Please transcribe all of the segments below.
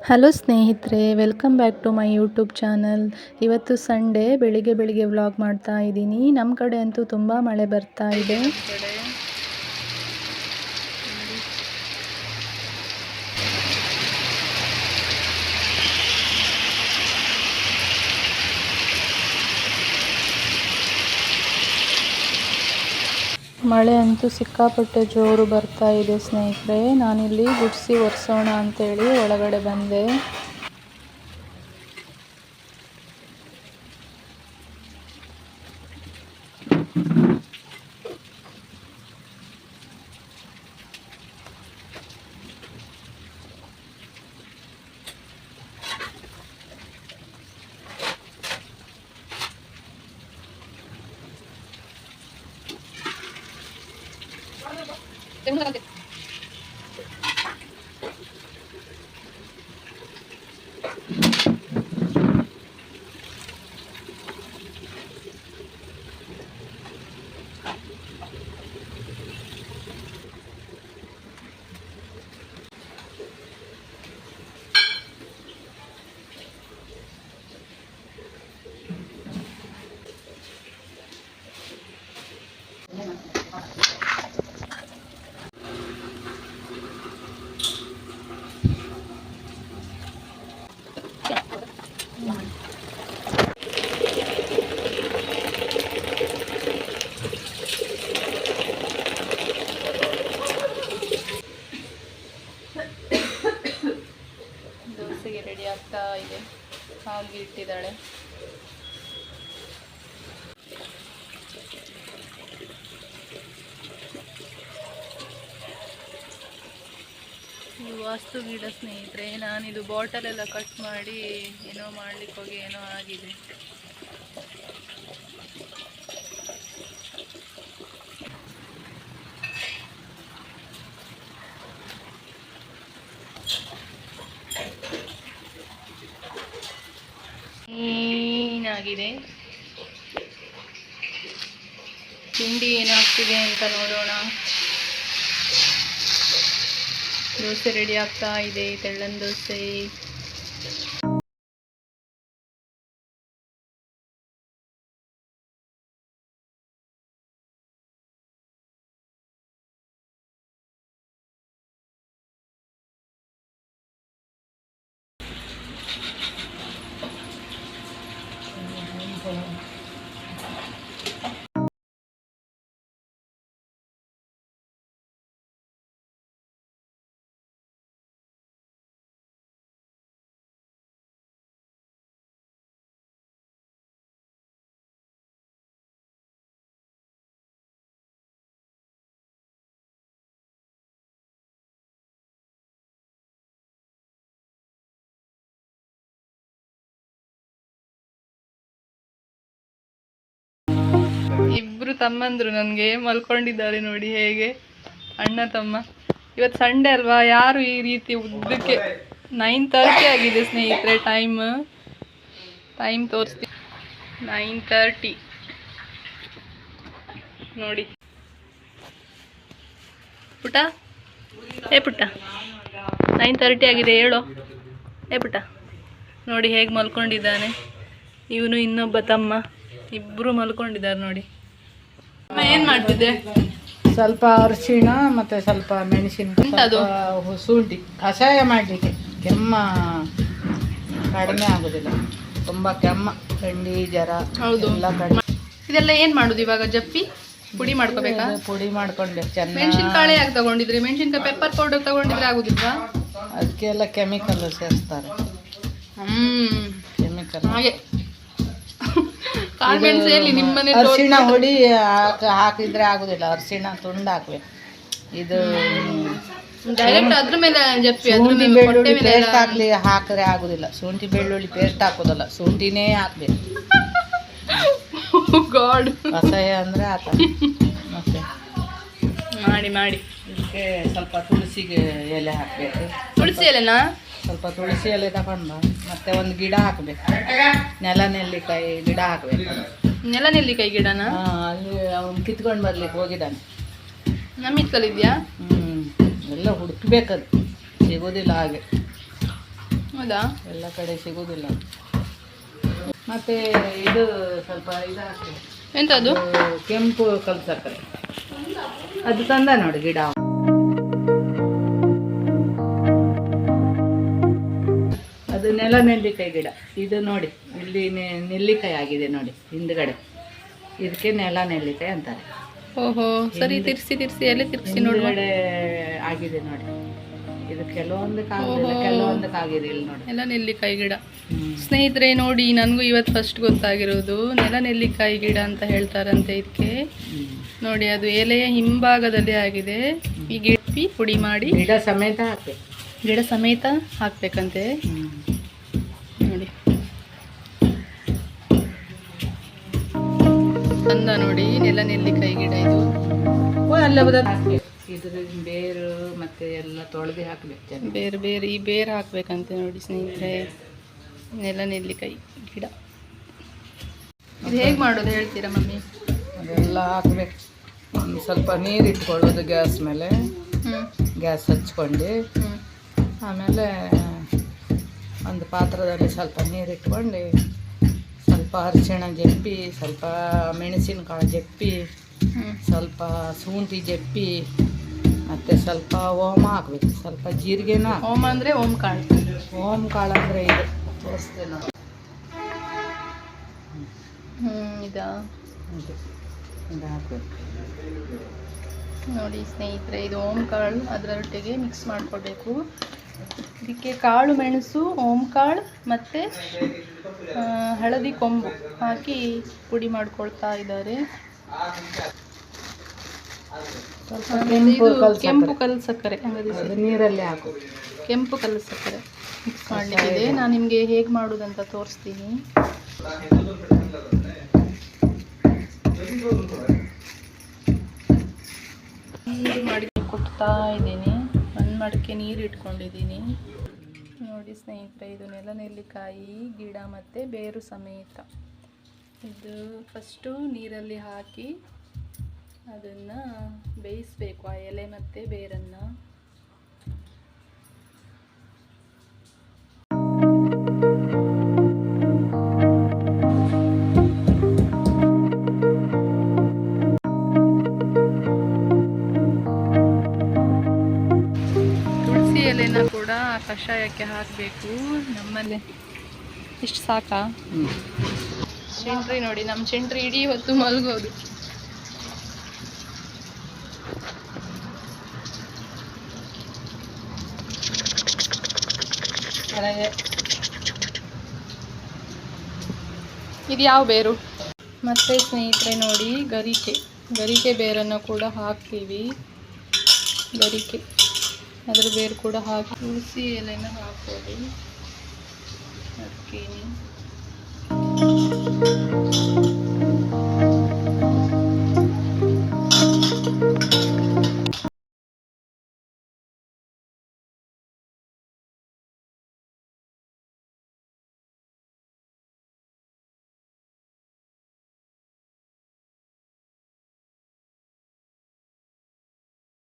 Hello ಸ್ನೇಹಿತರೆ, welcome back to my YouTube channel. ಇವತ್ತು Sunday, ಬೆಳಿಗ್ಗೆ ವ್ಲಾಗ್ ಮಾಡ್ತಾ ಇದ್ದೀನಿ. ನಮ್ಮ ಕಡೆ ಅಂತೂ ತುಂಬ ಮಳೆ ಬರ್ತಾ ಇದೆ. ಮಳೆ ಅಂತೂ ಸಿಕ್ಕಾಪಟ್ಟೆ ಜೋರು ಬರ್ತಾ ಇದೆ ಸ್ನೇಹಿತರೆ. ನಾನಿಲ್ಲಿ ಗುಡಿಸಿ ಒರೆಸೋಣ ಅಂತೇಳಿ ಒಳಗಡೆ ಬಂದೆ. ದೋಸೆಗೆ ರೆಡಿ ಆಗ್ತಾ ಇದೆ. ಹಾಗೆ ಇಟ್ಟಿದ್ದಾಳೆ. ಇದು ವಾಸ್ತು ಗಿಡ ಸ್ನೇಹಿತರೆ. ನಾನಿದು ಬಾಟಲೆಲ್ಲ ಕಟ್ ಮಾಡಿ ಏನೋ ಮಾಡ್ಲಿಕ್ಕೆ ಹೋಗಿ ಏನೋ ಆಗಿದೆ. ಏನಾಗಿದೆ ತಿಂಡಿ ಏನಾಗ್ತಿದೆ ಅಂತ ನೋಡೋಣ. ದೋಸೆ ರೆಡಿ ಆಗ್ತಾ ಇದೆ, ತೆಳ್ಳನ ದೋಸೆ. ಇಬ್ರು ತಮ್ಮಂದ್ರು ನನಗೆ ಮಲ್ಕೊಂಡಿದ್ದಾರೆ ನೋಡಿ ಹೇಗೆ, ಅಣ್ಣ ತಮ್ಮ. ಇವತ್ತು ಸಂಡೇ ಅಲ್ವಾ, ಯಾರು ಈ ರೀತಿ ಉದ್ದಕ್ಕೆ 9:30 ಆಗಿದೆ ಸ್ನೇಹಿತರೆ. ಟೈಮ್ ತೋರಿಸ್ತೀವಿ, 9:30 ನೋಡಿ. ಪುಟ್ಟ, ಪುಟ್ಟ 9:30 ಆಗಿದೆ, ಹೇಳೋ. ಪುಟ್ಟ ನೋಡಿ ಹೇಗೆ ಮಲ್ಕೊಂಡಿದ್ದಾನೆ. ಇವನು ಇನ್ನೊಬ್ಬ ತಮ್ಮ, ಇಬ್ರು ಮಲ್ಕೊಂಡಿದ್ದಾರೆ ನೋಡಿ. ಏನ್ ಮಾಡ್ತಿದ್ದೆ? ಸ್ವಲ್ಪ ಅರಿಶಿಣ ಮತ್ತೆ ಸ್ವಲ್ಪ ಮೆಣಸಿನಕಾಯಿ, ಶುಂಠಿ ಕಷಾಯ ಮಾಡಲಿಕ್ಕೆ. ಕೆಮ್ಮ ಕಡಿಮೆ ಆಗೋದಿಲ್ಲ, ತುಂಬಾ ಕೆಮ್ಮ, ಥಂಡಿ, ಜ್ವರ ಎಲ್ಲ ಕಡಿಮೆ. ಇದೆಲ್ಲ ಏನ್ ಮಾಡುದು ಇವಾಗ? ಜಪ್ಪಿ ಪುಡಿ ಮಾಡ್ಕೋಬೇಕಾ? ಪುಡಿ ಮಾಡ್ಕೊಳ್ಬೇಕು ಚೆನ್ನಾಗಿ. ಮೆಣಸಿನಕಾಯಿ ಯಾಕೆ ತಗೊಂಡಿದ್ರಿ? ಮೆಣಸಿನಕಾಯಿ ಪೆಪ್ಪರ್ ಪೌಡರ್ ತಗೊಂಡಿದ್ರೆ ಆಗುದಿಲ್ವಾ? ಅದಕ್ಕೆಲ್ಲ ಕೆಮಿಕಲ್ ಸೇರಿಸ್ತಾರೆ. ಕೆಮಿಕಲ್ ಹಾಗೆ. ಅರಿಶಿಣ ಹುಡಿ ಹಾಕಿದ್ರೆ ಆಗುದಿಲ್ಲ, ಅರಿಶಿಣ ತುಂಡು ಹಾಕ್ಬೇಕು. ಇದು ಡೈರೆಕ್ಟ್ ಅದ್ರ ಮೇಲೆ ಜಪ್ಪಿ, ಶುಂಠಿ ಬೆಳ್ಳುಳ್ಳಿ ಪೇಸ್ಟ್ ಹಾಕಿದ್ರೆ ಆಗುದಿಲ್ಲ. ಶುಂಠಿ ಬೆಳ್ಳುಳ್ಳಿ ಪೇಸ್ಟ್ ಹಾಕೋದಲ್ಲ, ಶುಂಠಿನೇ ಹಾಕ್ಬೇಕು. ಗಾಡ್, ಕಷಾಯ ಅಂದ್ರೆ ಆತ. ಮತ್ತೆ ಮಾಡಿ ಇದಕ್ಕೆ ಸ್ವಲ್ಪ ತುಳಸಿಗೆ ಎಲೆ ಹಾಕ್ಬೇಕು. ತುಳಸಿ ಎಲೆನಾ? ಸ್ವಲ್ಪ ತುಳಸಿ ಎಲೆ ತಗೊಂಡು ಮತ್ತೆ ಒಂದು ಗಿಡ ಹಾಕ್ಬೇಕು. ನೆಲ ನೆಲ್ಲಿಕಾಯಿ ಗಿಡ ಹಾಕ್ಬೇಕು. ನೆಲ ನೆಲ್ಲಿಕಾಯಿ ಗಿಡನ? ಅಲ್ಲಿ ಅವ್ನು ಕಿತ್ಕೊಂಡು ಬರ್ಲಿಕ್ಕೆ ಹೋಗಿದ್ದಾನೆ. ನಮ್ಮ ಇತ್ಕಲಿದ್ಯಾ? ಎಲ್ಲ ಹುಡುಕ್ಬೇಕದು, ಸಿಗೋದಿಲ್ಲ ಹಾಗೆ. ಹೌದಾ? ಎಲ್ಲ ಕಡೆ ಸಿಗೋದಿಲ್ಲ. ಮತ್ತು ಇದು ಸ್ವಲ್ಪ ಇದು ಹಾಕಿ, ಎಂಥದ್ದು? ಕೆಂಪು ಕಲ್ಲು ಸಕ್ಕರೆ, ಅದು ತಂದ ನೋಡಿ ಗಿಡ. ಅದು ನೆಲ ನೆಲ್ಲಿಕಾಯಿ ಗಿಡ. ಇದು ನೋಡಿ ಇಲ್ಲಿ ನೆಲ್ಲಿಕಾಯಿ ಆಗಿದೆ ನೋಡಿ ಹಿಂದ್ಗಡೆ, ಇದಕ್ಕೆ ನೆಲ ನೆಲ್ಲಿಕಾಯಿ ಅಂತಾರೆ. ಓಹೋ, ಸರಿ, ತಿರ್ಸಿ ಎಲೆ ತಿರ್ಸಿ ನೋಡುವ. ಹಿಂದ್ಗಡೆ ಆಗಿದೆ ನೋಡಿ, ಇದು ಕೆಲವೊಂದಕ್ಕೆ ಆಗಿದೆ ಇಲ್ಲಿ ನೋಡಿ, ನೆಲ ನೆಲ್ಲಿಕಾಯಿ ಗಿಡ. ಸ್ನೇಹಿತರೆ ನೋಡಿ, ನನಗೂ ಇವತ್ತು ಫಸ್ಟ್ ಗೊತ್ತಾಗಿರೋದು ನೆಲ ನೆಲ್ಲಿಕಾಯಿ ಗಿಡ ಅಂತ ಹೇಳ್ತಾರಂತೆ ಇದಕ್ಕೆ. ನೋಡಿ, ಅದು ಎಲೆಯ ಹಿಂಭಾಗದಲ್ಲಿ ಆಗಿದೆ. ಈ ಗಿಡ ಪುಡಿ ಮಾಡಿ ಗಿಡ ಸಮೇತ ಹಾಕ್ಬೇಕು, ಗಿಡ ಸಮೇತ ಹಾಕ್ಬೇಕಂತೆ. ನೋಡಿ ಅಂದ ನೋಡಿ, ನೆಲ ನೆಲ್ಲಿಕಾಯಿ ಗಿಡ ಇದು. ಅಲ್ಲ ಹಾಕ್ಬೇಕು, ಇದ್ರ ಬೇರು ಮತ್ತೆ ಎಲ್ಲ ತೊಳೆದು ಹಾಕ್ಬೇಕು. ಬೇರೆ ಈ ಬೇರು ಹಾಕ್ಬೇಕಂತೆ ನೋಡಿ ಸ್ನೇಹಿತರೆ, ನೆಲ ನೆಲ್ಲಿಕಾಯಿ ಗಿಡ. ಇದು ಹೇಗೆ ಮಾಡೋದು ಹೇಳ್ತೀರಾ ಮಮ್ಮಿ? ಅದೆಲ್ಲ ಹಾಕ್ಬೇಕು. ಒಂದು ಸ್ವಲ್ಪ ನೀರು ಇಟ್ಕೊಳ್ಳೋದು ಗ್ಯಾಸ್ ಮೇಲೆ, ಗ್ಯಾಸ್ ಹಚ್ಕೊಂಡು ಆಮೇಲೆ ಒಂದು ಪಾತ್ರದಲ್ಲಿ ಸ್ವಲ್ಪ ನೀರು ಇಟ್ಕೊಂಡು ಸ್ವಲ್ಪ ಅರಿಶಿಣ ಜಪ್ಪಿ, ಸ್ವಲ್ಪ ಮೆಣಸಿನಕಾಳು ಜಪ್ಪಿ, ಸ್ವಲ್ಪ ಶುಂಠಿ ಜಪ್ಪಿ, ಮತ್ತು ಸ್ವಲ್ಪ ಓಮ ಹಾಕ್ಬೇಕು, ಸ್ವಲ್ಪ ಜೀರಿಗೆನೂ. ಓಮ ಅಂದರೆ ಓಂ ಕಾಳು. ಓಂ ಕಾಳು ಅಂದರೆ ಇದು ತೋರಿಸ್ತೇನೆ ನೋಡಿ. ಇದು ಹಾಕ್ಬೇಕು ನೋಡಿ ಸ್ನೇಹಿತರೆ, ಇದು ಓಂ ಕಾಳು. ಅದರೊಟ್ಟಿಗೆ ಮಿಕ್ಸ್ ಮಾಡಿಕೊಡ್ಬೇಕು. ಇದಕ್ಕೆ ಕಾಳು ಮೆಣಸು, ಓಂ ಕಾಳು ಮತ್ತು ಹಳದಿ ಕೊಂಬು ಹಾಕಿ ಪುಡಿ ಮಾಡ್ಕೊಳ್ತಾ ಇದ್ದಾರೆ. ಕೆಂಪು ಕಲ್ಲು ಸಕ್ಕರೆ ನೀರಲ್ಲಿ ಹಾಕು. ಕೆಂಪು ಕಲ್ಲು ಸಕ್ಕರೆ ಮಿಕ್ಸ್ ಮಾಡಲಿಕ್ಕಿದೆ. ನಾನು ನಿಮಗೆ ಹೇಗೆ ಮಾಡೋದಂತ ತೋರಿಸ್ತೀನಿ. ನೀರು ಮಾಡಿ ಕೊಡ್ತಾ ಇದ್ದೀನಿ. ಒಂದು ಮಡಕೆ ನೀರು ಇಟ್ಕೊಂಡಿದ್ದೀನಿ ನೋಡಿ ಸ್ನೇಹಿತರೆ. ಇದು ನೆಲ ನೆಲ್ಲಿಕಾಯಿ ಗಿಡ ಮತ್ತು ಬೇರು ಸಮೇತ. ಇದು ಫಸ್ಟು ನೀರಲ್ಲಿ ಹಾಕಿ ಅದನ್ನು ಬೇಯಿಸಬೇಕು, ಆ ಎಲೆ ಮತ್ತು ಬೇರನ್ನು. ತುಳಸಿ ಎಲೆನ ಕೂಡ ಕಷಾಯಕ್ಕೆ ಹಾಕಬೇಕು. ನಮ್ಮಲ್ಲಿ ಇಷ್ಟು ಸಾಕಾ? ಚಿಂಟ್ರಿ ನೋಡಿ, ನಮ್ಮ ಚಿಂಟ್ರಿ ಇಡೀ ಹೊತ್ತು ಮಲಗೋದು. ಇದು ಯಾವ ಬೇರು? ಮತ್ತೆ ಸ್ನೇಹಿತರೆ ನೋಡಿ, ಗರಿಕೆ ಬೇರನ್ನು ಕೂಡ ಹಾಕ್ತೀವಿ. ಗರಿಕೆ ಅದ್ರ ಬೇರು ಕೂಡ ಹಾಕಿ, ತುಳಸಿ ಎಲೆನ ಹಾಕೋದು. ಹಾಕ್ತೀನಿ.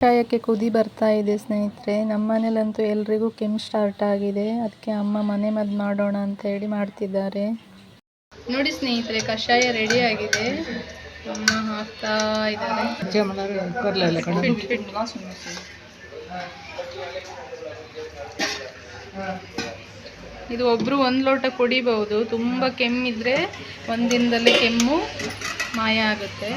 ಕಷಾಯಕ್ಕೆ ಕುದಿ ಬರ್ತಾ ಇದೆ ಸ್ನೇಹಿತರೆ. ನಮ್ಮ ಮನೇಲಂತೂ ಎಲ್ರಿಗೂ ಕೆಮ್ಮು ಸ್ಟಾರ್ಟ್ ಆಗಿದೆ. ಅದಕ್ಕೆ ಅಮ್ಮ ಮನೆ ಮದ್ದು ಮಾಡೋಣ ಅಂತ ಹೇಳಿ ಮಾಡ್ತಿದ್ದಾರೆ. ನೋಡಿ ಸ್ನೇಹಿತರೆ, ಕಷಾಯ ರೆಡಿ ಆಗಿದೆ. ಅಮ್ಮ ಹಾಕ್ತಾ ಇದ್ದಾರೆ. ಇದು ಒಬ್ರು 1 ಲೋಟ ಕುಡಿಬಹುದು. ತುಂಬ ಕೆಮ್ಮಿದ್ರೆ ಒಂದಿನದಲ್ಲೇ ಕೆಮ್ಮು ಮಾಯ ಆಗುತ್ತೆ.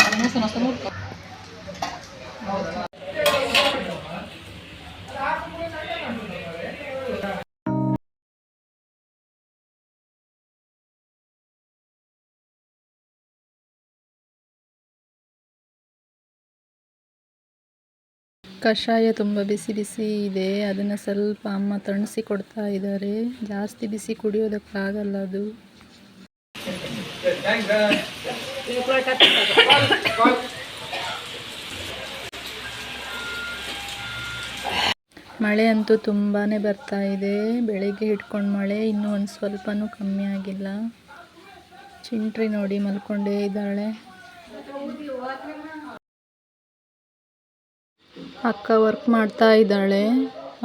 ಕಷಾಯ ತುಂಬ ಬಿಸಿ ಬಿಸಿ ಇದೆ. ಅದನ್ನು ಸ್ವಲ್ಪ ಅಮ್ಮ ತಣಿಸಿ ಕೊಡ್ತಾ ಇದ್ದಾರೆ. ಜಾಸ್ತಿ ಬಿಸಿ ಕುಡಿಯೋದಕ್ಕಾಗಲ್ಲ ಅದು. ಮಳೆ ಅಂತೂ ತುಂಬಾ ಬರ್ತಾ ಇದೆ. ಬೆಳಿಗ್ಗೆ ಹಿಡ್ಕೊಂಡು ಮಳೆ ಇನ್ನೂ ಒಂದು ಸ್ವಲ್ಪನೂ ಕಮ್ಮಿ ಆಗಿಲ್ಲ. ಚಿಂಟ್ರಿ ನೋಡಿ ಮಲ್ಕೊಂಡೇ ಇದ್ದಾಳೆ. ಅಕ್ಕ ವರ್ಕ್ ಮಾಡ್ತಾ ಇದ್ದಾಳೆ.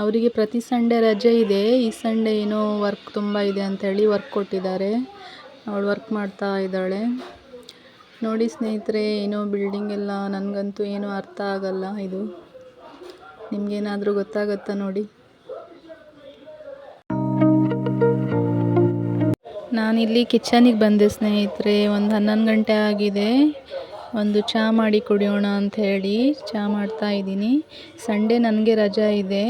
ಅವರಿಗೆ ಪ್ರತಿ ಸಂಡೇ ರಜೆ ಇದೆ. ಈ ಸಂಡೇ ಏನೋ ವರ್ಕ್ ತುಂಬ ಇದೆ ಅಂಥೇಳಿ ವರ್ಕ್ ಕೊಟ್ಟಿದ್ದಾರೆ. ಅವಳು ವರ್ಕ್ ಮಾಡ್ತಾ ಇದ್ದಾಳೆ. ನೋಡಿ ಸ್ನೇಹಿತರೆ, ಏನೋ ಬಿಲ್ಡಿಂಗ್ ಎಲ್ಲ ನನಗಂತೂ ಏನೂ ಅರ್ಥ ಆಗಲ್ಲ. ಇದು ನಿಮಗೇನಾದರೂ ಗೊತ್ತಾಗುತ್ತಾ ನೋಡಿ. ನಾನಿಲ್ಲಿ ಕಿಚನಿಗೆ ಬಂದೆ ಸ್ನೇಹಿತರೆ. ಒಂದು 11 ಗಂಟೆ ಆಗಿದೆ. ಒಂದು ಚಹಾ ಮಾಡಿ ಕುಡಿಯೋಣ ಅಂತ ಹೇಳಿ ಚಹಾ ಮಾಡ್ತಾ ಇದ್ದೀನಿ. ಸಂಡೇ ನನಗೆ ರಜಾ ಇದೆ.